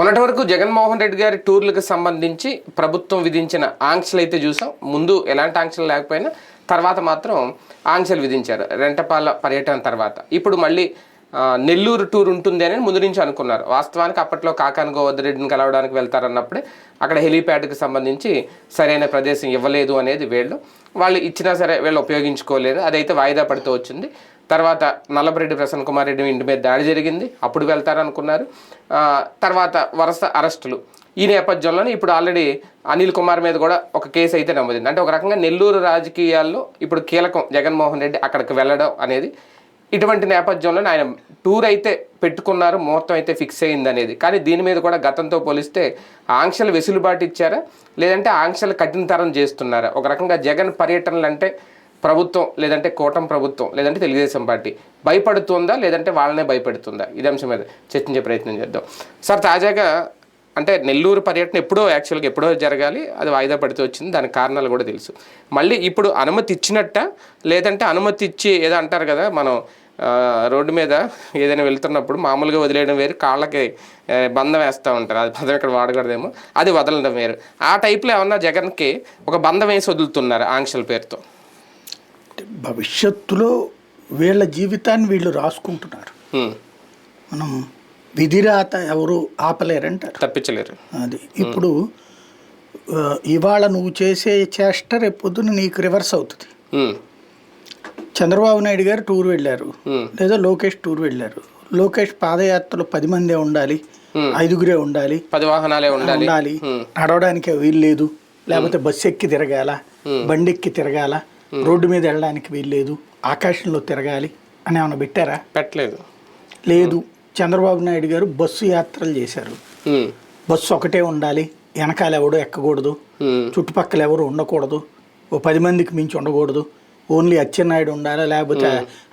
మొన్నటి వరకు జగన్మోహన్ రెడ్డి గారి టూర్లకు సంబంధించి ప్రభుత్వం విధించిన ఆంక్షలు అయితే చూసాం. ముందు ఎలాంటి ఆంక్షలు లేకపోయినా తర్వాత మాత్రం ఆంక్షలు విధించారు రెంటపాల పర్యటన తర్వాత. ఇప్పుడు మళ్ళీ నెల్లూరు టూర్ ఉంటుంది అని ముందు నుంచి అనుకున్నారు. వాస్తవానికి అప్పట్లో కాకాని గోవర్ధన్ రెడ్డిని కలవడానికి వెళ్తారన్నప్పుడే అక్కడ హెలీప్యాడ్కి సంబంధించి సరైన ప్రదేశం ఇవ్వలేదు అనేది వాళ్ళు ఇచ్చినా సరే వీళ్ళు ఉపయోగించుకోలేదు. అదైతే వాయిదా పడుతూ వచ్చింది. తర్వాత నల్లబరెడ్డి ప్రసన్న కుమార్ రెడ్డి ఇంటి మీద దాడి జరిగింది, అప్పుడు వెళ్తారనుకున్నారు. తర్వాత వరుస అరెస్టులు. ఈ నేపథ్యంలోనే ఇప్పుడు ఆల్రెడీ అనిల్ కుమార్ మీద కూడా ఒక కేసు అయితే నమోదైంది. అంటే ఒక రకంగా నెల్లూరు రాజకీయాల్లో ఇప్పుడు కీలకం జగన్మోహన్ రెడ్డి అక్కడికి వెళ్ళడం అనేది. ఇటువంటి నేపథ్యంలోనే ఆయన టూర్ అయితే పెట్టుకున్నారు, ముహూర్తం అయితే ఫిక్స్ అయింది అనేది. కానీ దీని మీద కూడా గతంతో పోలిస్తే ఆంక్షలు వెసులుబాటు ఇచ్చారా, లేదంటే ఆంక్షలు కఠినతరం చేస్తున్నారా? ఒక రకంగా జగన్ పర్యటనలు అంటే ప్రభుత్వం, లేదంటే కూటమి ప్రభుత్వం, లేదంటే తెలుగుదేశం పార్టీ భయపడుతుందా, లేదంటే వాళ్ళనే భయపెడుతుందా? ఇది అంశం మీద చర్చించే ప్రయత్నం చేద్దాం. సార్, తాజాగా అంటే నెల్లూరు పర్యటన ఎప్పుడో జరగాలి, అది వాయిదా పడితే వచ్చింది. దానికి కారణాలు కూడా తెలుసు. మళ్ళీ ఇప్పుడు అనుమతి ఇచ్చినట్ట, లేదంటే అనుమతి ఇచ్చి ఏదో అంటారు కదా, మనం రోడ్డు మీద ఏదైనా వెళ్తున్నప్పుడు మామూలుగా వదిలేయడం వేరు, కాళ్ళకి బంధం వేస్తూ ఉంటారు, అది బంధం ఇక్కడ వాడకూడదేమో, అది వదలడం వేరు. ఆ టైప్లో ఏమన్నా జగన్కి ఒక బంధం వేసి వదులుతున్నారు ఆంక్షల పేరుతో? భవిష్యత్తులో వీళ్ళ జీవితాన్ని వీళ్ళు రాసుకుంటున్నారు. మనం విధిరాత ఎవరు ఆపలేరంటారు, తప్పించలేరు. అది ఇప్పుడు ఇవాళ నువ్వు చేసే చేష్ట రేపొద్దున నీకు రివర్స్ అవుతుంది. చంద్రబాబు నాయుడు గారు టూర్ వెళ్ళారు, లేదా లోకేష్ టూర్ వెళ్ళారు. లోకేష్ పాదయాత్రలో 10 మందే ఉండాలి, 5గురే ఉండాలి, 10 వాహనాలే ఉండాలి, నడవడానికి వీలు లేదు, లేకపోతే బస్సు ఎక్కి తిరగాల, బండి ఎక్కి తిరగాల, రోడ్డు మీద వెళ్ళడానికి వీల్లేదు, ఆకాశంలో తిరగాలి అని ఏమైనా పెట్టారా? పెట్టలేదు. లేదు. చంద్రబాబు నాయుడు గారు బస్సు యాత్రలు చేశారు. బస్సు ఒకటే ఉండాలి, వెనకాల ఎవడో ఎక్కకూడదు, చుట్టుపక్కల ఎవరు ఉండకూడదు, ఓ 10 మందికి మించి ఉండకూడదు, ఓన్లీ అచ్చెన్నాయుడు ఉండాలా, లేకపోతే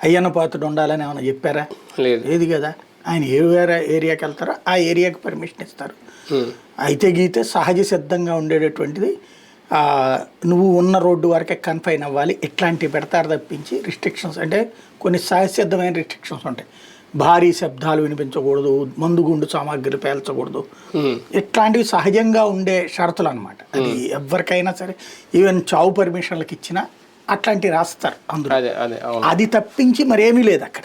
అయ్యన్న పాత్రుడు ఉండాలని ఏమైనా చెప్పారా? లేదు కదా. ఆయన ఏ ఏరియాకి వెళ్తారో ఆ ఏరియాకి పర్మిషన్ ఇస్తారు. అయితే గీతే సహజ సిద్ధంగా ఉండేటటువంటిది నువ్వు ఉన్న రోడ్డు వరకే కన్ఫైన్ అవ్వాలి, ఇట్లాంటివి పెడతారు తప్పించి రిస్ట్రిక్షన్స్ అంటే కొన్ని సహజసిద్ధమైన రిస్ట్రిక్షన్స్ ఉంటాయి. భారీ శబ్దాలు వినిపించకూడదు, మందుగుండు సామాగ్రి పేల్చకూడదు, ఇట్లాంటివి సహజంగా ఉండే షరతులు అనమాట. అది ఎవరికైనా సరే, ఈవెన్ చావు పర్మిషన్లకు ఇచ్చినా అట్లాంటివి రాస్తారు అందులో. అది తప్పించి మరేమీ లేదు అక్కడ.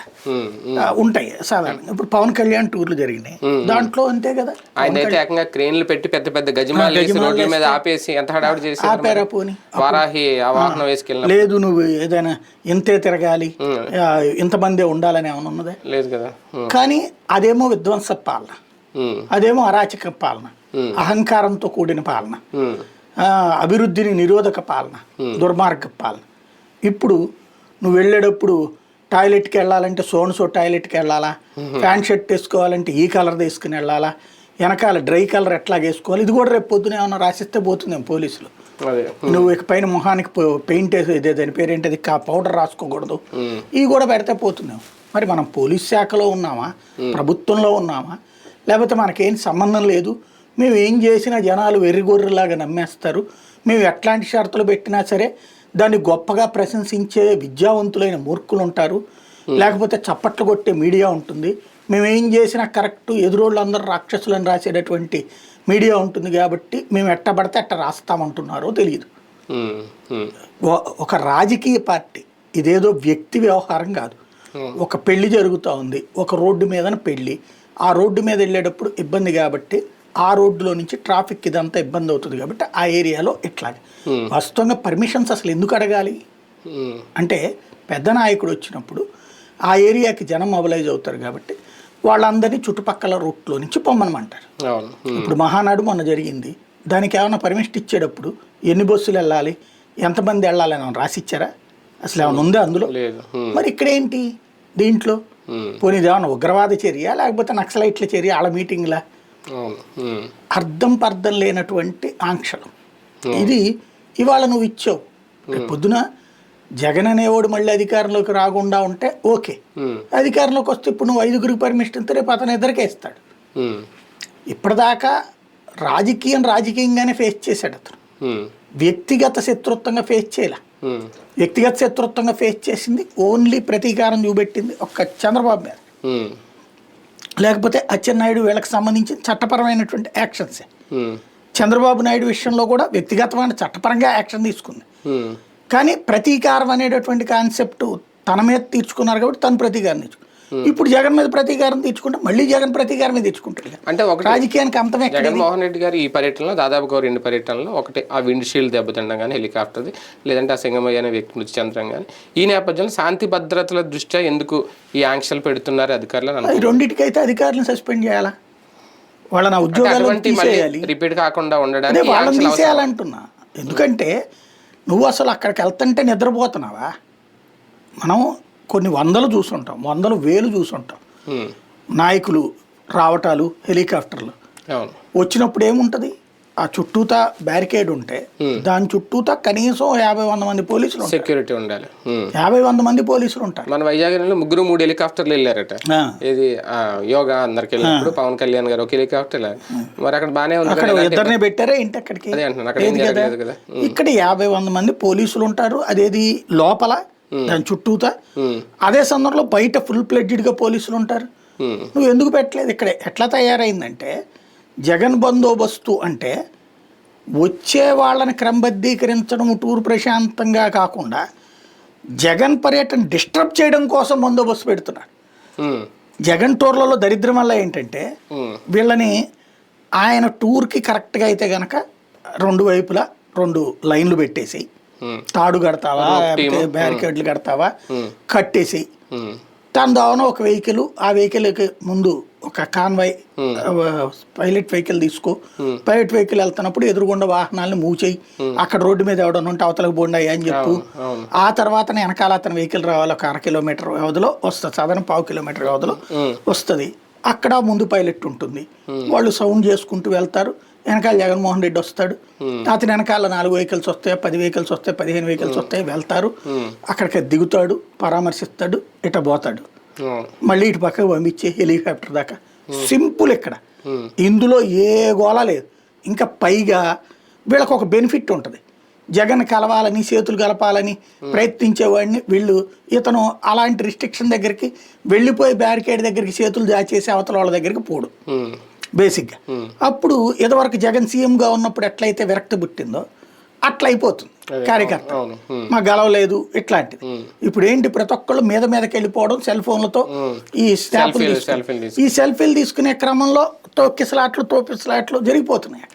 ఉంటాయి సాధారణంగా. ఇప్పుడు పవన్ కళ్యాణ్ టూర్లు జరిగినాయి, దాంట్లో అంతే కదా. క్రేన్లు పెట్టి పెద్ద పెద్ద గజమాల మీద ఆపేసి ఎంత హడావుడి చేసి ఆపారా? పోనీ లేదు. నువ్వు ఏదైనా ఇంతే తిరగాలి, ఇంతమందే ఉండాలని ఏమైనా ఉన్నదే? లేదు కదా. కానీ అదేమో విధ్వంస పాలన, అదేమో అరాచక పాలన, అహంకారంతో కూడిన పాలన, అభివృద్ధిని నిరోధక పాలన, దుర్మార్గ పాలన. ఇప్పుడు నువ్వు వెళ్ళేటప్పుడు టాయిలెట్కి వెళ్ళాలంటే సోన్సో టాయిలెట్కి వెళ్ళాలా, ప్యాంట్ షర్ట్ వేసుకోవాలంటే ఈ కలర్ తీసుకుని వెళ్ళాలా, వెనకాల డ్రై కలర్ ఎట్లా వేసుకోవాలి, ఇది కూడా రేపు పొద్దున ఏమన్నా రాసిస్తే పోతుందేమో పోలీసులు. నువ్వు ఇక పైన మొహానికి పెయింట్ వేసి దాని పేరేంటది పౌడర్ రాసుకోకూడదు, ఇవి కూడా పెడితే పోతుందేమో. మరి మనం పోలీస్ శాఖలో ఉన్నామా, ప్రభుత్వంలో ఉన్నామా, లేకపోతే మనకేం సంబంధం లేదు, మేము ఏం చేసినా జనాలు వెర్రిగొర్రెలాగా నమ్మేస్తారు, మేము ఎట్లాంటి షరతులు పెట్టినా సరే దాన్ని గొప్పగా ప్రశంసించే విద్యావంతులైన మూర్ఖులు ఉంటారు, లేకపోతే చప్పట్లు కొట్టే మీడియా ఉంటుంది, మేము ఏం చేసినా కరెక్ట్, ఎదురోళ్ళు అందరూ రాక్షసులను రాసేటటువంటి మీడియా ఉంటుంది, కాబట్టి మేము ఎట్టబడితే అట్ట రాస్తామంటున్నారో తెలియదు. ఒక రాజకీయ పార్టీ ఇదేదో వ్యక్తి వ్యవహారం కాదు. ఒక పెళ్లి జరుగుతూ ఉంది, ఒక రోడ్డు మీదన పెళ్ళి, ఆ రోడ్డు మీద వెళ్ళేటప్పుడు ఇబ్బంది కాబట్టి ఆ రోడ్డులో నుంచి ట్రాఫిక్ ఇదంతా ఇబ్బంది అవుతుంది కాబట్టి ఆ ఏరియాలో ఇట్లాగే. వాస్తవంగా పర్మిషన్స్ అసలు ఎందుకు అడగాలి అంటే, పెద్ద నాయకుడు వచ్చినప్పుడు ఆ ఏరియాకి జనం మొబిలైజ్ అవుతారు కాబట్టి వాళ్ళందరినీ చుట్టుపక్కల రూట్లో నుంచి పొమ్మనమంటారు. ఇప్పుడు మహానాడు మొన్న జరిగింది, దానికి ఏమైనా పర్మిషన్ ఇచ్చేటప్పుడు ఎన్ని బస్సులు వెళ్ళాలి, ఎంతమంది వెళ్ళాలని ఏమైనా రాసిచ్చారా? అసలు ఏమైనా ఉందా అందులో? మరి ఇక్కడేంటి దీంట్లో? పోనీ ఏమైనా ఉగ్రవాద చర్య, లేకపోతే నక్సలైట్ల చర్య, వాళ్ళ మీటింగ్లా? అర్థం లేనటువంటి ఆంక్షలు. ఇది ఇవాళ నువ్వు ఇచ్చావు, పొద్దున జగన్ అనేవాడు మళ్ళీ అధికారంలోకి రాకుండా ఉంటే ఓకే, అధికారంలోకి వస్తే ఇప్పుడు నువ్వు 5గురికి పర్మిషన్ ఇస్తే రేపు అతను ఇద్దరికే ఇస్తాడు. ఇప్పటిదాకా రాజకీయంగానే ఫేస్ చేశాడు అతను, వ్యక్తిగత శత్రుత్వంగా ఫేస్ చేయలే. వ్యక్తిగత శత్రుత్వంగా ఫేస్ చేసింది ఓన్లీ ప్రతీకారం చూపెట్టింది ఒక్క చంద్రబాబు మీద. లేకపోతే అచ్చెన్నాయుడు వీళ్ళకి సంబంధించిన చట్టపరమైనటువంటి యాక్షన్సే. ఉమ్, చంద్రబాబు నాయుడు విషయంలో కూడా వ్యక్తిగతమైన చట్టపరంగా యాక్షన్ తీసుకుంది. ఉమ్, కానీ ప్రతీకారం అనేటటువంటి కాన్సెప్ట్ తన మీద తీర్చుకున్నారు కాబట్టి తను ప్రతీకారం తీర్చుకున్నారు. ఇప్పుడు జగన్ మీద ప్రతీకారం తీర్చుకుంటే మళ్ళీ జగన్ ప్రతీకారం మీద తెచ్చుకుంటాడు. అంటే ఒక రాజకీయానికి అంతమే. జగన్మోహన్ రెడ్డి గారు ఈ పర్యటనలో దాదాపుగా 2 పర్యటనలో ఒకటి ఆ విండ్ షీల్డ్ దెబ్బతిండడం కానీ హెలికాప్టర్ది, లేదంటే ఆ సింగమయ్య అనే వ్యక్తి మృతి చెందడం కానీ, ఈ నేపథ్యంలో శాంతి భద్రతల దృష్ట్యా ఎందుకు ఈ ఆంక్షలు పెడుతున్నారు అధికారులు? ఈ రెండింటికైతే అధికారులను సస్పెండ్ చేయాలా, వాళ్ళని ఉద్యోగాలు తీసేయాలి, రిపీట్ కాకుండా ఉండడానికి వాళ్ళని తీసేయాలంటున్నా. ఎందుకంటే నువ్వు అసలు అక్కడికి వెళ్తుంటే నిద్రపోతున్నావా? మనం కొన్ని వందలు చూసుంటాం, వందలు వేలు చూసుంటాం నాయకులు రావటాలు, హెలికాప్టర్లు వచ్చినప్పుడు ఏముంటుంది, ఆ చుట్టూతా బ్యారికేడ్ ఉంటే దాని చుట్టూతా కనీసం 50-100 మంది పోలీసులు, సెక్యూరిటీ ఉండాలి. 50-100 మంది పోలీసులు ఉంటారు. మన వైజాగ్ 3 హెలికాప్టర్లు వెళ్ళారట. ఇది యోగా అందరికి వెళ్ళినప్పుడు పవన్ కళ్యాణ్ గారు ఒక హెలికాప్టర్, మరి అక్కడ బానే ఉంది, అక్కడ ఇద్దరినే పెట్టారే ఇంటి అక్కడికి. ఇక్కడ 50-100 మంది పోలీసులు ఉంటారు. అదేది లోపల దాని చుట్టూతా. అదే సందర్భంలో బయట ఫుల్ ప్లెడ్జెడ్ గా పోలీసులు ఉంటారు. నువ్వు ఎందుకు పెట్టలేదు? ఇక్కడ ఎట్లా తయారైందంటే జగన్ బందోబస్తు అంటే వచ్చే వాళ్ళని క్రమబద్ధీకరించడం, టూర్ ప్రశాంతంగా కాకుండా జగన్ పర్యటన డిస్టర్బ్ చేయడం కోసం బందోబస్తు పెడుతున్నాడు. జగన్ టూర్లలో దరిద్రం వల్ల ఏంటంటే వీళ్ళని ఆయన టూర్కి కరెక్ట్గా అయితే గనక 2 వైపులా 2 లైన్లు పెట్టేసి తాడు కడతావా, బ్యారికేడ్లు కడతావా, కట్టేసి దాని దావన ఒక వెహికల్, ఆ వెహికల్కి ముందు ఒక కాన్వాయ్ పైలట్ వెహికల్ తీసుకో, పైలట్ వెహికల్ వెళ్తున్నప్పుడు ఎదురుగుండా వాహనాలను మూవ్ చేయి, అక్కడ రోడ్డు మీద ఎవడన్నా ఉంటే అవతలకు బోండాయి అని చెప్పు. ఆ తర్వాత వెనకాల అతని వెహికల్ రావాలి, ఒక 1/2 కిలోమీటర్ వ్యవధిలో వస్తుంది, సాధారణ 1/2 కిలోమీటర్ వ్యవధిలో వస్తుంది. అక్కడ ముందు పైలట్ ఉంటుంది, వాళ్ళు సౌండ్ చేసుకుంటూ వెళ్తారు. వెనకాల జగన్మోహన్ రెడ్డి వస్తాడు, అతని వెనకాల 4 వెహికల్స్ వస్తాయి, 10 వెహికల్స్ వస్తాయి, 15 వెహికల్స్ వస్తాయి, వెళ్తారు. అక్కడికి దిగుతాడు, పరామర్శిస్తాడు, ఇట పోతాడు, మళ్ళీ ఇటు పక్కకు పంపించే హెలికాప్టర్ దాకా. సింపుల్. ఇక్కడ ఇందులో ఏ గోళ లేదు. ఇంకా పైగా వీళ్ళకి ఒక బెనిఫిట్ ఉంటుంది, జగన్ కలవాలని, చేతులు కలపాలని ప్రయత్నించేవాడిని వీళ్ళు, ఇతను అలాంటి రిస్ట్రిక్షన్ దగ్గరికి వెళ్ళిపోయి బ్యారికేడ్ దగ్గరికి చేతులు దాచేసి అవతల వాళ్ళ దగ్గరికి పోడు బేసిక్గా. అప్పుడు ఇదివరకు జగన్ సీఎంగా ఉన్నప్పుడు ఎట్లయితే విరక్తి పుట్టిందో అట్లా అయిపోతుంది కార్యకర్త, మా గెలవలేదు ఇట్లాంటిది. ఇప్పుడు ఏంటి, ప్రతి ఒక్కళ్ళు మీదకి వెళ్ళిపోవడం, సెల్ ఫోన్లతో ఈ సెల్ఫీలు తీసుకునే క్రమంలో తోపిసలాట్లు జరిగిపోతున్నాయి.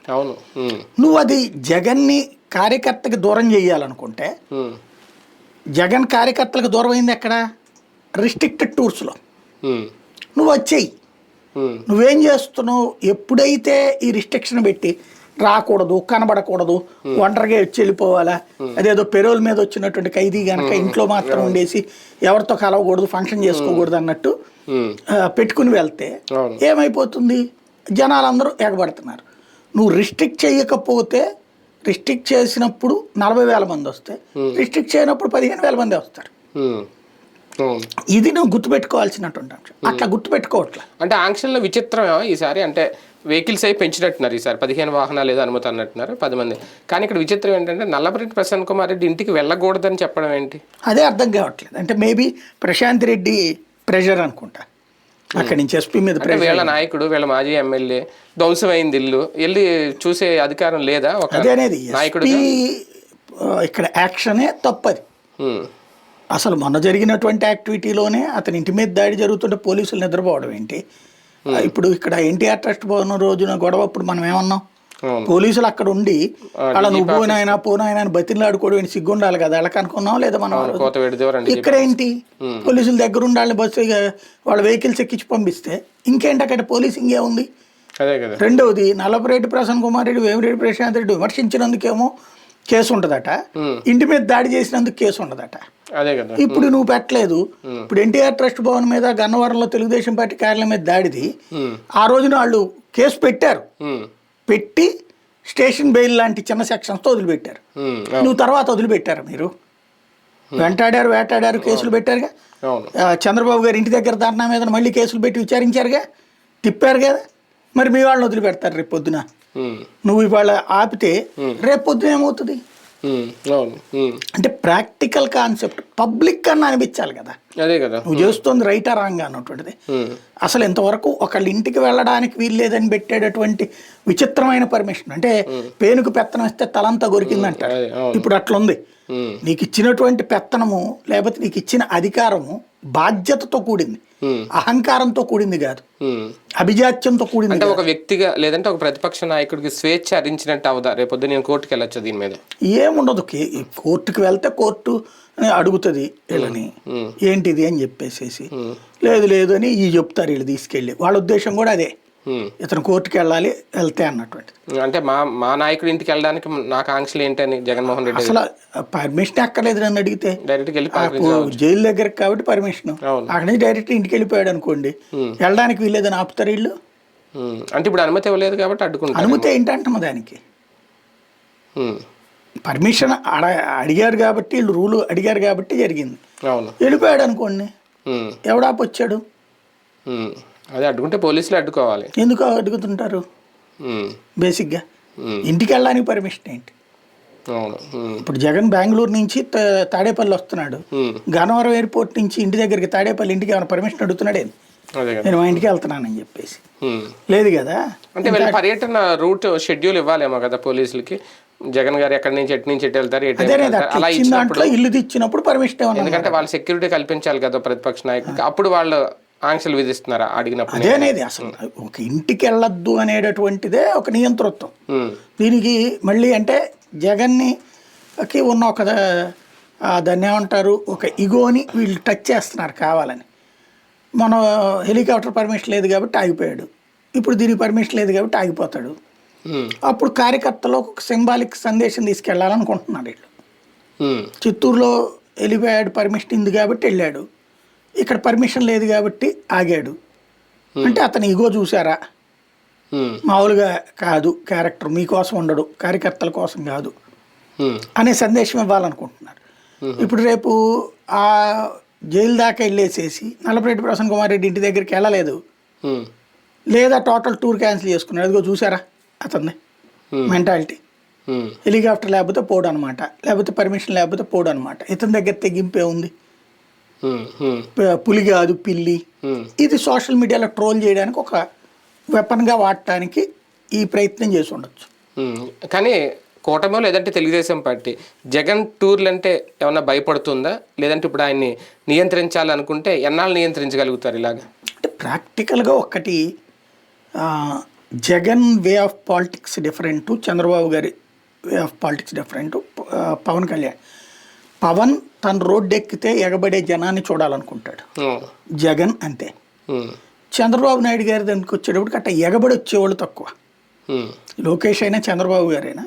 నువ్వు అది జగన్ని కార్యకర్తకి దూరం చేయాలనుకుంటే, జగన్ కార్యకర్తలకు దూరం అయింది ఎక్కడ, రిస్ట్రిక్టెడ్ టూర్స్లో. నువ్వు వచ్చేయి, నువ్వేం చేస్తున్నావు, ఎప్పుడైతే ఈ రిస్ట్రిక్షన్ పెట్టి రాకూడదు, కనబడకూడదు, ఒంటరిగా వచ్చి వెళ్ళిపోవాలా, అదేదో పెరోల్ మీద వచ్చినటువంటి ఖైదీ గనక ఇంట్లో మాత్రం ఉండేసి ఎవరితో కలవకూడదు, ఫంక్షన్ చేసుకోకూడదు అన్నట్టు పెట్టుకుని వెళ్తే ఏమైపోతుంది, జనాలందరూ ఎగబడుతున్నారు. నువ్వు రిస్ట్రిక్ట్ చేయకపోతే, రిస్ట్రిక్ట్ చేసినప్పుడు 40,000 మంది వస్తే, రిస్ట్రిక్ట్ చేయనప్పుడు 15,000 మంది వస్తారు. ఇది నువ్వు గుర్తుపెట్టుకోవాల్సినటువంటి అంశం. అట్లా గుర్తుపెట్టుకోవట్లే. అంటే ఆంక్షల్లో విచిత్రం ఈసారి, అంటే వెహికల్స్ అయి పెంచినట్టున్నారు ఈసారి, 15 వాహనాలు ఏదో అనుమతి అన్నట్టున్నారు 10 మంది. కానీ ఇక్కడ విచిత్రం ఏంటంటే నల్లపరెడ్డి ప్రశాంత్ కుమార్ రెడ్డి ఇంటికి వెళ్ళకూడదని చెప్పడం ఏంటి, అదే అర్థం కావట్లేదు. అంటే మేబీ ప్రశాంత్ రెడ్డి ప్రెషర్ అనుకుంటా, అక్కడి నుంచి ఎస్పీ మీద. వీళ్ళ నాయకుడు, వీళ్ళ మాజీ ఎమ్మెల్యే, ధ్వంసమైంది ఇల్లు, వెళ్ళి చూసే అధికారం లేదా అదే అనేది నాయకుడు? ఇక్కడ యాక్షనే తప్పది. అసలు మొన్న జరిగినటువంటి యాక్టివిటీలోనే అతని ఇంటి మీద దాడి జరుగుతుంటే పోలీసులు నిద్రపోవడం ఏంటి? ఇప్పుడు ఇక్కడ ఎన్టీఆర్ ట్రస్ట్ భవన్ రోజున గొడవ అప్పుడు మనం ఏమన్నాం, పోలీసులు అక్కడ ఉండి అలా నువ్వు పోనాయన అని బతిలాడుకోవడం ఏంటి, సిగ్గుండాలి కదా, అలా కనుక్కున్నాం లేదా మనం? ఇక్కడ ఏంటి, పోలీసుల దగ్గర ఉండాలని బస్సు వాళ్ళ వెహికల్స్ ఎక్కించి పంపిస్తే ఇంకేంటి అక్కడ పోలీసింగ్ ఏముంది? రెండవది, నల్లపరెడ్డి ప్రసన్న కుమార్ రెడ్డి, వేమిరెడ్డి ప్రశాంత్ రెడ్డి విమర్శించినందుకేమో కేసు ఉంటదట, ఇంటి మీద దాడి చేసినందుకు కేసు ఉండదట. ఇప్పుడు నువ్వు పెట్టలేదు. ఇప్పుడు ఎన్టీఆర్ ట్రస్ట్ భవన్ మీద గన్నవరంలో తెలుగుదేశం పార్టీ కార్యాలయం మీద దాడిది ఆ రోజున వాళ్ళు కేసు పెట్టారు, పెట్టి స్టేషన్ బెయిల్ లాంటి చిన్న సెక్షన్స్తో వదిలిపెట్టారు. నువ్వు తర్వాత వదిలిపెట్టారు, మీరు వేటాడారు, కేసులు పెట్టారుగా. చంద్రబాబు గారు ఇంటి దగ్గర ధర్నా మీద మళ్ళీ కేసులు పెట్టి విచారించారుగా, తిప్పారు కదా. మరి మీ వాళ్ళని వదిలిపెడతారు రేపు పొద్దున. నువ్వు ఇవాళ ఆపితే రేపు పొద్దున ఏమవుతుంది? అవును. అంటే ప్రాక్టికల్ కాన్సెప్ట్ పబ్లిక్ అన్న అనిపించాలి కదా, అదే కదా నువ్వు చేస్తుంది రైటా రాంగ్ అన్నటువంటిది. అసలు ఇంతవరకు ఒకళ్ళ ఇంటికి వెళ్ళడానికి వీల్లేదని పెట్టేటటువంటి విచిత్రమైన పర్మిషన్, అంటే పేనుకు పెత్తనం ఇస్తే తలంతా కొరికిందంటారు. ఇప్పుడు అట్లుంది. నీకు ఇచ్చినటువంటి పెత్తనము లేకపోతే నీకు ఇచ్చిన అధికారము బాధ్యతతో కూడింది, అహంకారంతో కూడింది కాదు, అభిజాత్యంతో కూడింది. అంటే ఒక వ్యక్తిగా లేదంటే ఒక ప్రతిపక్ష నాయకుడికి స్వేచ్ఛ హరించినట్టు అవుదా? రేపొద్దు నేను కోర్టుకి వెళ్ళొచ్చు దీని మీద? ఏముండదు. కోర్టుకి వెళ్తే కోర్టు అడుగుతుంది వీళ్ళని ఏంటిది అని చెప్పేసేసి, లేదు లేదు అని ఈ చెప్తారు వీళ్ళు తీసుకెళ్ళి. వాళ్ళ ఉద్దేశం కూడా అదే, ఇతను కోర్టుకి వెళ్ళాలి వెళ్తే అన్నటువంటిది. అంటే మా నాయకుడి ఇంటికి వెళ్ళడానికి నాకు ఆంక్షలు ఏంటని జగన్మోహన్ రెడ్డి అసలు పర్మిషన్ అక్కర్లేదు నన్ను అడిగితే. డైరెక్ట్ వెళ్ళి జైలు దగ్గరకు కాబట్టి పర్మిషన్, అక్కడ నుంచి డైరెక్ట్ ఇంటికి వెళ్ళిపోయాడు అనుకోండి, వెళ్ళడానికి వీల్లేదని ఆపుతారు వీళ్ళు. అంటే ఇప్పుడు అనుమతి ఇవ్వలేదు కాబట్టి అడ్డుకుంటారు. అనుమతి ఏంటంటాము దానికి? పర్మిషన్ అడిగారు కాబట్టి, వీళ్ళు రూలు అడిగారు కాబట్టి జరిగింది. వెళ్ళిపోయాడు అనుకోండి, ఎవడాపొచ్చాడు? అదే అడ్డుకుంటే పోలీసులు అడ్డుకోవాలి. ఎందుకు అడ్డుకుతుంటారు? బేసిక్గా ఇంటికి వెళ్ళడానికి పర్మిషన్ ఏంటి? ఇప్పుడు జగన్ బెంగళూరు నుంచి తాడేపల్లి వస్తున్నాడు, గన్నవరం ఎయిర్పోర్ట్ నుంచి ఇంటి దగ్గరికి తాడేపల్లి ఇంటికి ఏమైనా పర్మిషన్ అడుగుతున్నాడేంటి? నేను మా ఇంటికి వెళ్తున్నానని చెప్పేసి లేదు కదా. అంటే వీళ్ళ పర్యటన రూట్ షెడ్యూల్ ఇవ్వాలేమో కదా పోలీసులకి, జగన్ గారు ఎక్కడి నుంచి ఎటు నుంచి ఎటు వెళ్తారు, అలా ఇచ్చినప్పుడు ఇల్లు తెచ్చినప్పుడు పర్మిషన్, ఎందుకంటే వాళ్ళు సెక్యూరిటీ కల్పించాలి కదా ప్రతిపక్ష నాయకుడికి, అప్పుడు వాళ్ళు ఆంక్షలు విధిస్తున్నారా అడిగినప్పుడు? అదేనేది అసలు ఒక ఇంటికి వెళ్ళొద్దు అనేటటువంటిదే ఒక నియంతృత్వం. దీనికి మళ్ళీ అంటే జగన్కి ఉన్న ఒక దాన్ని ఏమంటారు, ఒక ఇగోని వీళ్ళు టచ్ చేస్తున్నారు కావాలని. మన హెలికాప్టర్ పర్మిషన్ లేదు కాబట్టి ఆగిపోయాడు, ఇప్పుడు దీనికి పర్మిషన్ లేదు కాబట్టి ఆగిపోతాడు. అప్పుడు కార్యకర్తలో ఒక సింబాలిక్ సందేశం తీసుకెళ్లాలనుకుంటున్నారు వీళ్ళు. చిత్తూరులో వెళ్ళిపోయాడు, పర్మిషన్ ఉంది కాబట్టి వెళ్ళాడు, ఇక్కడ పర్మిషన్ లేదు కాబట్టి ఆగాడు. అంటే అతని ఇగో చూసారా? మామూలుగా కాదు, క్యారెక్టర్ మీకోసం ఉండడు, కార్యకర్తల కోసం కాదు అనే సందేశం ఇవ్వాలనుకుంటున్నారు. ఇప్పుడు రేపు ఆ జైలు దాకా వెళ్ళేసేసి నల్లపరెడ్డి ప్రసన్న కుమార్ రెడ్డి ఇంటి దగ్గరికి వెళ్ళలేదు, లేదా టోటల్ టూర్ క్యాన్సిల్ చేసుకున్నాడు. అదిగో చూసారా అతన్ని మెంటాలిటీ. హెలికాప్టర్ లేకపోతే పోడు అనమాట, లేకపోతే పర్మిషన్ లేకపోతే పోడు అనమాట. ఇతని దగ్గర తెగింపే ఉంది, పులి కాదు పిల్లి. ఇది సోషల్ మీడియాలో ట్రోల్ చేయడానికి ఒక వెపన్గా వాడటానికి ఈ ప్రయత్నం చేసి ఉండొచ్చు. కానీ కూటమి లేదంటే తెలుగుదేశం పార్టీ జగన్ టూర్లు అంటే ఏమన్నా భయపడుతుందా? లేదంటే ఇప్పుడు ఆయన్ని నియంత్రించాలనుకుంటే ఎన్నాళ్ళు నియంత్రించగలుగుతారు ఇలాగా? అంటే ప్రాక్టికల్గా ఒక్కటి, Jagan way of politics different, Chandrababu గారి way of politics different. Pawan Kalyan తన రోడ్డు ఎక్కితే ఎగబడే జనాన్ని చూడాలనుకుంటాడు, జగన్ అంతే. చంద్రబాబు నాయుడు గారి దానికి వచ్చేటప్పుడు అట్ట ఎగబడి వచ్చేవాళ్ళు తక్కువ. లోకేష్ అయినా చంద్రబాబు గారైనా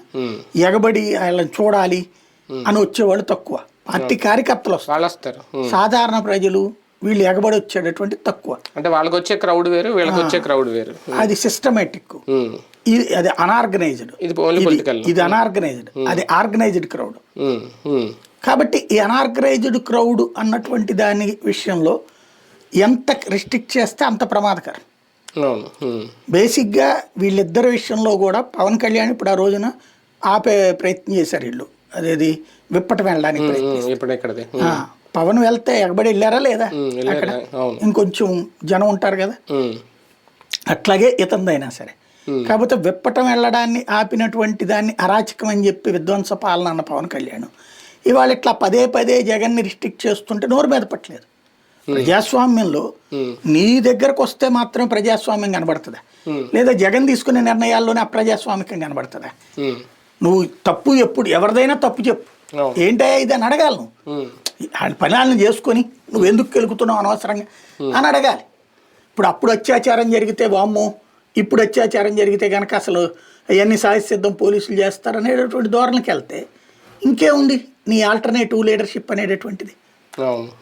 ఎగబడి వాళ్ళని చూడాలి అని వచ్చేవాళ్ళు తక్కువ. పార్టీ కార్యకర్తలు వస్తారు, సాధారణ ప్రజలు వీళ్ళు ఎగబడి వచ్చేటటువంటి తక్కువ. అంటే వాళ్ళకి వచ్చే క్రౌడ్ వేరు, వీళ్ళకి వచ్చే క్రౌడ్ వేరు. అది సిస్టమేటిక్, అది అనార్గనైజ్డ్. ఇది అనార్గనైజ్డ్, అది ఆర్గనైజ్డ్ క్రౌడ్. కాబట్టి ఈ అనార్గనైజ్డ్ క్రౌడ్ అన్నటువంటి దాని విషయంలో ఎంత రిస్ట్రిక్ట్ చేస్తే అంత ప్రమాదకరం. బేసిక్గా వీళ్ళిద్దరి విషయంలో కూడా పవన్ కళ్యాణ్ ఇప్పుడు ఆ రోజున ఆపే ప్రయత్నం చేశారు వీళ్ళు, అదేది విప్పటం వెళ్ళడానికి ప్రయత్నం. పవన్ వెళ్తే ఎగబడి వెళ్ళారా లేదా? అక్కడ ఇంకొంచెం జనం ఉంటారు కదా, అట్లాగే ఇతందైనా సరే. కాకపోతే విప్పటం వెళ్ళడాన్ని ఆపినటువంటి దాన్ని అరాచకం అని చెప్పి విధ్వంస పాలన అన్న పవన్ కళ్యాణ్ ఇవాళ ఇట్లా పదే పదే జగన్ని రిస్ట్రిక్ట్ చేస్తుంటే నోరు మీద పట్టలేదు. ప్రజాస్వామ్యంలో నీ దగ్గరకు వస్తే మాత్రం ప్రజాస్వామ్యం కనబడుతుందా, లేదా జగన్ తీసుకునే నిర్ణయాల్లోనే అప్రజాస్వామికం కనబడుతుందా? నువ్వు తప్పు ఎప్పుడు ఎవరిదైనా తప్పు చెప్పు, ఏంటయ్యా ఇది అని అడగాలి. నువ్వు పనులను చేసుకొని నువ్వు ఎందుకు కెలుకుతున్నావు అనవసరంగా అని అడగాలి. అప్పుడు అత్యాచారం జరిగితే వామ్మో, ఇప్పుడు అత్యాచారం జరిగితే కనుక అసలు అవన్నీ సాయసిద్ధం పోలీసులు చేస్తారనేటటువంటి ధోరణికి వెళ్తే ఇంకేముంది నీ ఆల్టర్నేటివ్ లీడర్షిప్ అనేటటువంటిది.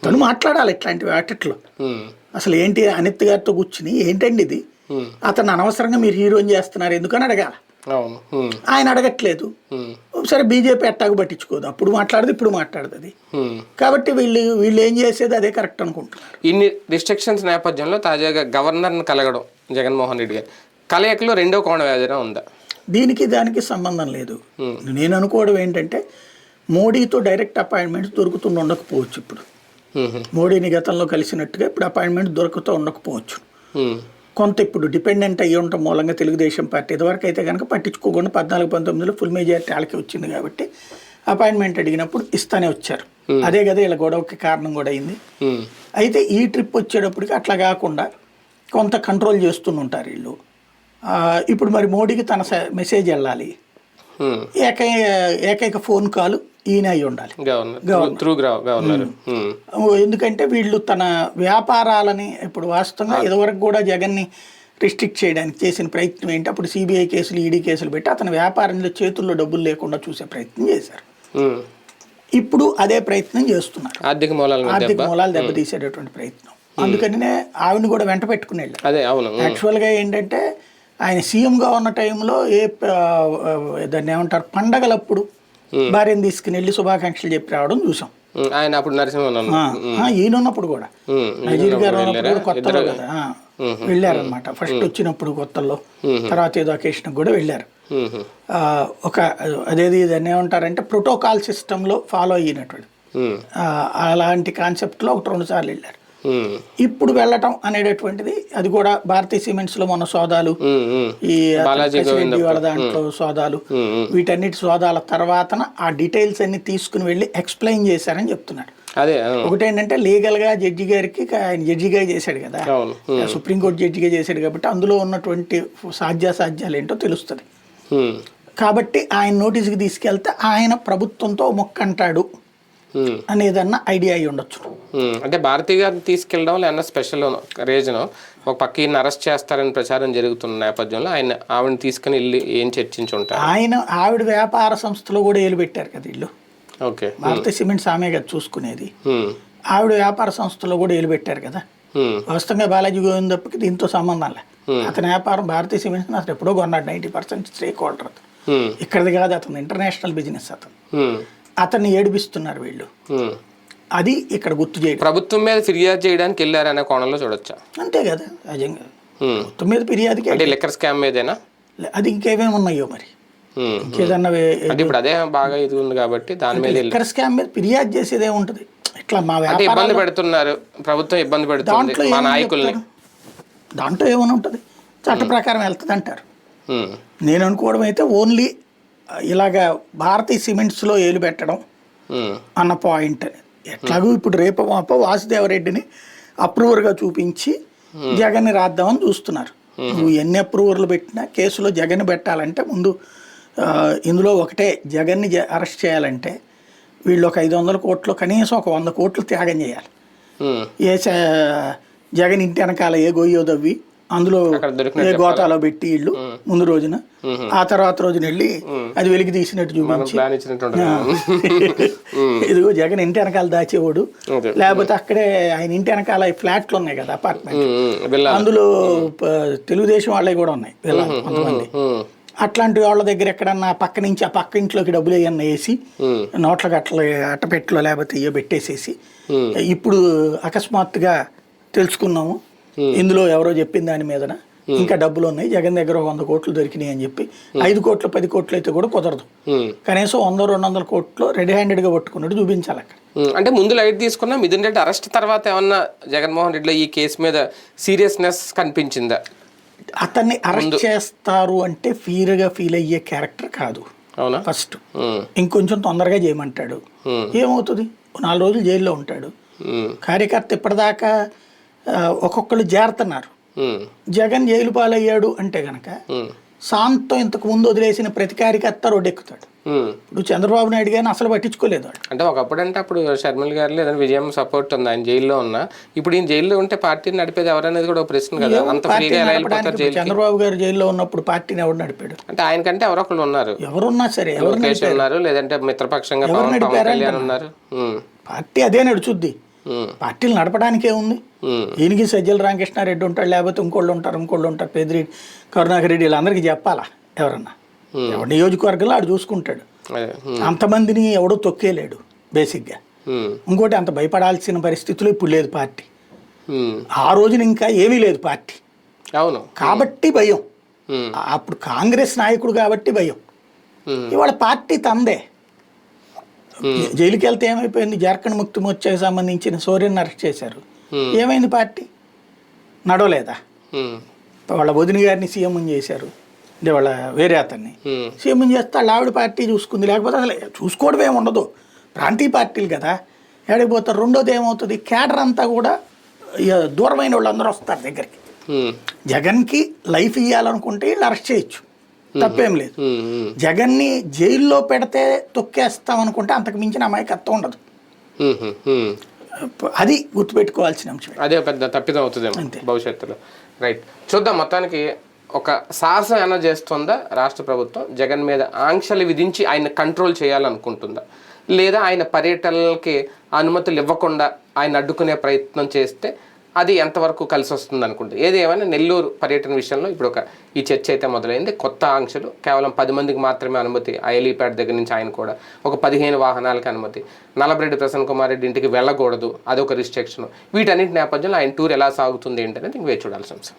తను మాట్లాడాలి ఇట్లాంటి వాటిట్లో. అసలు ఏంటి అనిత్ గారితో కూర్చుని ఏంటండి ఇది, అతను అనవసరంగా మీరు హీరోయిన్ చేస్తున్నారు ఎందుకని అడగాలి. ఆయన అడగట్లేదు. సరే బీజేపీ ఎట్టాగు పట్టించుకోదు, అప్పుడు మాట్లాడదు ఇప్పుడు మాట్లాడుతుంది. కాబట్టి వీళ్ళు ఏం చేసేది అదే కరెక్ట్ అనుకుంటున్నారు. ఇన్ని రిస్ట్రిక్షన్స్ నేపథ్యంలో తాజాగా గవర్నర్ని కలగడం జగన్మోహన్ రెడ్డి గారు కలయికలో రెండో కోణ వ్యాధి ఉందా? దీనికి దానికి సంబంధం లేదు. నేను అనుకోవడం ఏంటంటే మోడీతో డైరెక్ట్ అపాయింట్మెంట్స్ దొరుకుతుండ ఉండకపోవచ్చు ఇప్పుడు. మోడీని గతంలో కలిసినట్టుగా ఇప్పుడు అపాయింట్మెంట్ దొరుకుతూ ఉండకపోవచ్చు. కొంత ఇప్పుడు డిపెండెంట్ అయ్యి ఉండటం మూలంగా తెలుగుదేశం పార్టీ ఇదివరకు అయితే కనుక పట్టించుకోకుండా 14-19లో ఫుల్ మెజారిటీ వాళ్ళకి వచ్చింది కాబట్టి అపాయింట్మెంట్ అడిగినప్పుడు ఇస్తానే వచ్చారు. అదే కదా ఇలా గొడవకి కారణం కూడా అయింది. అయితే ఈ ట్రిప్ వచ్చేటప్పటికి అట్లా కాకుండా కొంత కంట్రోల్ చేస్తుంటారు వీళ్ళు. ఇప్పుడు మరి మోడీకి తన మెసేజ్ వెళ్ళాలి, ఏకైక ఫోన్ కాల్ ఈయన అయి ఉండాలి ఎందుకంటే వీళ్ళు తన వ్యాపారాలని ఇప్పుడు వాస్తవంగా ఇదివరకు కూడా జగన్ని రిస్ట్రిక్ట్ చేయడానికి చేసిన ప్రయత్నం ఏంటి, అప్పుడు సిబిఐ కేసులు ఈడీ కేసులు పెట్టి అతని వ్యాపారంలో చేతుల్లో డబ్బులు లేకుండా చూసే ప్రయత్నం చేశారు. ఇప్పుడు అదే ప్రయత్నం చేస్తున్నారు, ఆర్థిక మూలాలు దెబ్బతీసేటటువంటి ప్రయత్నం. అందుకనే ఆవిడని కూడా వెంట పెట్టుకుని వెళ్ళారు. యాక్చువల్గా ఏంటంటే ఆయన సీఎంగా ఉన్న టైంలో దాన్ని ఏమంటారు పండగలప్పుడు భార్యను తీసుకుని వెళ్ళి శుభాకాంక్షలు చెప్పి రావడం చూసాం. ఆయన అప్పుడు ఈయన ఉన్నప్పుడు కూడా నజీర్ గారు ఉన్నప్పుడు కూడా కొత్తలో కదా వెళ్ళారనమాట. ఫస్ట్ వచ్చినప్పుడు కొత్తల్లో, తర్వాత ఏదో అకేషన్ కూడా వెళ్ళారు. ఒక అదేది దాన్ని ఏమంటారంటే ప్రోటోకాల్ సిస్టంలో ఫాలో అయినటువంటి అలాంటి కాన్సెప్ట్లో 1-2 సార్లు వెళ్ళారు. ఇప్పుడు వెళ్ళటం అనేటటువంటిది అది కూడా భారతీయ సిమెంట్స్ లో మన సోదాలు, ఈ వాళ్ళ దాంట్లో సోదాలు, వీటన్నిటి సోదాల తర్వాత ఆ డీటెయిల్స్ అన్ని తీసుకుని వెళ్ళి ఎక్స్ప్లెయిన్ చేశారని చెప్తున్నాడు. ఒకటేంటంటే లీగల్ గా జడ్జి గారికి ఆయన జడ్జిగా చేశాడు కదా, సుప్రీంకోర్టు జడ్జిగా చేశాడు కాబట్టి అందులో ఉన్నటువంటి సాధ్యాసాధ్యాలు ఏంటో తెలుస్తుంది. కాబట్టి ఆయన నోటీస్కి తీసుకెళ్తే ఆయన ప్రభుత్వంతో మొక్కంటాడు అనేదన్నా ఐడియా అయి ఉండొచ్చు. అంటే భారతీయ గారిని తీసుకెళ్ళడం లేదా స్పెషల్ రీజన్ ఒక పక్క ఈయన అరెస్ట్ చేస్తారని ప్రచారం జరుగుతున్న నేపథ్యంలో ఆవిడని తీసుకుని వెళ్ళి ఏం చర్చించుంటారు. ఆవిడ వ్యాపార సంస్థలో కూడా ఏలు పెట్టారు కదా వీళ్ళు. ఓకే, భారతీయ సిమెంట్స్ ఆమె కదా చూసుకునేది. ఆవిడ వ్యాపార సంస్థలో కూడా ఏలు పెట్టారు కదా. వాస్తవంగా బాలాజీ గోవిందప్పకి దీంతో సంబంధం లే. అతని వ్యాపారం భారతీయ సిమెంట్స్ అతను ఎప్పుడో కొన్నాడు, 90% స్టేక్ హోల్డర్. ఇక్కడది కాదు, అతను ఇంటర్నేషనల్ బిజినెస్. అతన్ని ఏడిపిస్తున్నారు వీళ్ళు. అది ఇక్కడ గుర్తు చేయడం. ప్రభుత్వం మీద ఫిర్యాదు చేయడానికి వెళ్ళారనే కోణంలో చూడొచ్చా? అంతే కదా, నిజంగా ప్రభుత్వం మీద ఫిర్యాదుకి అంటే లిక్కర్ స్కామ్ మీదేనా? అది ఇంకేమేమి ఉన్నాయో మరి, ఇంకేదన్నా ఇప్పుడు అదే బాగా ఇది ఉంది కాబట్టి దాని మీద లిక్కర్ స్కామ్ మీద ఫిర్యాదు చేసేది ఏముంటది? ఇట్లా మా ఇబ్బంది పెడుతున్నారు, ప్రభుత్వం ఇబ్బంది పెడుతుంది మా నాయకుల్ని. దాంట్లో ఏమైనా ఉంటుంది, చట్ట ప్రకారం వెళ్తుంది అంటారు. నేను అనుకోవడం అయితే ఓన్లీ ఇలాగా భారతీయ సిమెంట్స్లో ఏలు పెట్టడం అన్న పాయింట్. ఎట్లాగూ ఇప్పుడు రేపు మాపో వాసుదేవరెడ్డిని అప్రూవర్గా చూపించి జగన్ని రాద్దామని చూస్తున్నారు. నువ్వు ఎన్ని అప్రూవర్లు పెట్టినా కేసులో జగన్ పెట్టాలంటే ముందు ఇందులో ఒకటే, జగన్ని అరెస్ట్ చేయాలంటే వీళ్ళు ఒక 500 కోట్లు కనీసం ఒక 100 కోట్లు త్యాగం చేయాలి. జగన్ ఇంటి వెనకాల ఏ గొయ్యో దవ్వి అందులో ఏ గోతాలో పెట్టి ఇళ్ళు ముందు రోజున, ఆ తర్వాత రోజున వెళ్ళి అది వెలికి తీసినట్టు చూపించి ఇదిగో జగన్ ఇంటి వెనకాల దాచేవాడు, లేకపోతే అక్కడే ఆయన ఇంటి వెనకాల ఫ్లాట్లు ఉన్నాయి కదా అపార్ట్మెంట్, అందులో తెలుగుదేశం వాళ్ళవి కూడా ఉన్నాయి కొంతమంది. అట్లాంటి వాళ్ళ దగ్గర ఎక్కడన్నా పక్క నుంచి ఆ పక్క ఇంట్లోకి డబ్బులు ఏమన్నా వేసి నోట్ల గట్ల అట్టపెట్టలో లేకపోతే ఇయ్యో పెట్టేసేసి ఇప్పుడు అకస్మాత్తుగా తెలుసుకున్నాము ఇందులో ఎవరో చెప్పిన దాని మీదన ఇంకా డబ్బులు ఉన్నాయి, జగన్ దగ్గర 100 కోట్లు దొరికినాయి అని చెప్పి 5 కోట్లు 10 కోట్లు అయితే కూడా కుదరదు. కనీసం 100-200 కోట్లు రెడీ హ్యాండెడ్గా పట్టుకున్నట్టు చూపించాలి అక్కడ. అంటే ముందు లైట్ తీసుకున్నా మిథున్ రెడ్డి అరెస్ట్ తర్వాత ఏమన్నా జగన్మోహన్ రెడ్డిలో ఈ కేసు మీద సీరియస్నెస్ కనిపించిందా? అతన్ని అరెస్ట్ చేస్తారు అంటే ఫీర్గా ఫీల్ అయ్యే క్యారెక్టర్ కాదు. అవునా? ఫస్ట్ ఇంకొంచెం తొందరగా చేయమంటాడు, ఏమవుతుంది 4 రోజులు జైల్లో ఉంటాడు. కార్యకర్త ఇప్పటిదాకా ఒక్కొక్కళ్ళు చేరుతున్నారు. జగన్ జైలు పాలయ్యాడు అంటే గనక శాంతం ఇంతకు ముందు వదిలేసిన ప్రతి కార్యకర్త రోడ్డెక్కుతాడు. ఇప్పుడు చంద్రబాబు నాయుడు గారిని అసలు పట్టించుకోలేదు. అంటే ఒకప్పుడు అంటే అప్పుడు షర్మిల గారు లేదని విజయం సపోర్ట్ ఉంది, ఆయన జైల్లో ఉన్నా. ఇప్పుడు ఈయన జైల్లో ఉంటే పార్టీని నడిపేది ఎవరనేది కూడా ఒక ప్రశ్న కదా. అంత ఫ్రీగా ఎలా వెళ్ళిపోతారు జైలు? చంద్రబాబు గారు జైల్లో ఉన్నప్పుడు పార్టీని ఎవరు నడిపాడు? అంటే ఆయనకంటే ఎవరో ఒకళ్ళు ఉన్నారు, ఎవరున్నా సరే, లోకేష్ ఉన్నారు, లేదంటే మిత్రపక్షంగా పవన్ కళ్యాణ్ ఉన్నారు. పార్టీ అదే నడుచుద్ది. పార్టీలు నడపడానికే ఉంది. ఈయనకి సజ్జల రామకృష్ణారెడ్డి ఉంటాడు, లేకపోతే ఇంకోళ్ళు ఉంటారు, పెద్దిరెడ్డి, కరుణాకర్ రెడ్డి, వీళ్ళందరికీ చెప్పాలా? ఎవరన్నా ఎవరి నియోజకవర్గంలో ఆడు చూసుకుంటాడు. అంతమందిని ఎవడో తొక్కేలేడు బేసిక్గా. ఇంకోటి అంత భయపడాల్సిన పరిస్థితులు ఇప్పుడు లేదు పార్టీ. ఆ రోజున ఇంకా ఏమీ లేదు పార్టీ. అవును, కాబట్టి భయం. అప్పుడు కాంగ్రెస్ నాయకుడు కాబట్టి భయం. ఇవాళ పార్టీ తందే. జైలుకి వెళ్తే ఏమైపోయింది? జార్ఖండ్ ముక్తి మోర్చాకి సంబంధించిన సోరెన్ అరెస్ట్ చేశారు. ఏమైంది పార్టీ? నడవలేదా? వాళ్ళ వదిన గారిని సీఎం చేశారు, అంటే వాళ్ళ వేరే అతన్ని సీఎం చేస్తే వాళ్ళ ఆవిడ పార్టీ చూసుకుంది. లేకపోతే అసలు చూసుకోవడం ఏమి ఉండదు, ప్రాంతీయ పార్టీలు కదా, ఏడిపోతారు. రెండోది ఏమవుతుంది, కేడర్ అంతా కూడా దూరమైన వాళ్ళందరూ వస్తారు దగ్గరికి. జగన్కి లైఫ్ ఇవ్వాలనుకుంటే వీళ్ళు అరెస్ట్ చేయొచ్చు, తప్పేం లేదు. జగన్ని జైల్లో పెడితే తొక్కేస్తామనుకుంటే అంతకు మించిన అమాయకత్వం ఉండదు. అది గుర్తుపెట్టుకోవాల్సిన అంశం. అదే పెద్ద తప్పిదం అవుతుంది భవిష్యత్తులో. రైట్, చూద్దాం. మొత్తానికి ఒక సాహసం ఏమైనా చేస్తుందా రాష్ట్ర ప్రభుత్వం? జగన్ మీద ఆంక్షలు విధించి ఆయన కంట్రోల్ చేయాలనుకుంటుందా, లేదా ఆయన పర్యటనలకి అనుమతులు ఇవ్వకుండా ఆయన అడ్డుకునే ప్రయత్నం చేస్తే అది ఎంతవరకు కలిసి వస్తుంది అనుకుంటే? ఏది ఏమైనా నెల్లూరు పర్యటన విషయంలో ఇప్పుడు ఈ చర్చ అయితే మొదలైంది. కొత్త ఆంక్షలు, కేవలం 10 మందికి మాత్రమే అనుమతి. ఐలీప్యాడ్ దగ్గర నుంచి ఆయన కూడా ఒక 15 వాహనాలకి అనుమతి. నల్లబరెడ్డి ప్రసన్న కుమార్ రెడ్డి ఇంటికి వెళ్ళకూడదు, అదొక రిస్ట్రిక్షన్. వీటన్నిటి నేపథ్యంలో ఆయన టూర్ ఎలా సాగుతుంది ఏంటనేది ఇంక వేచి చూడాల్సిన అంశం.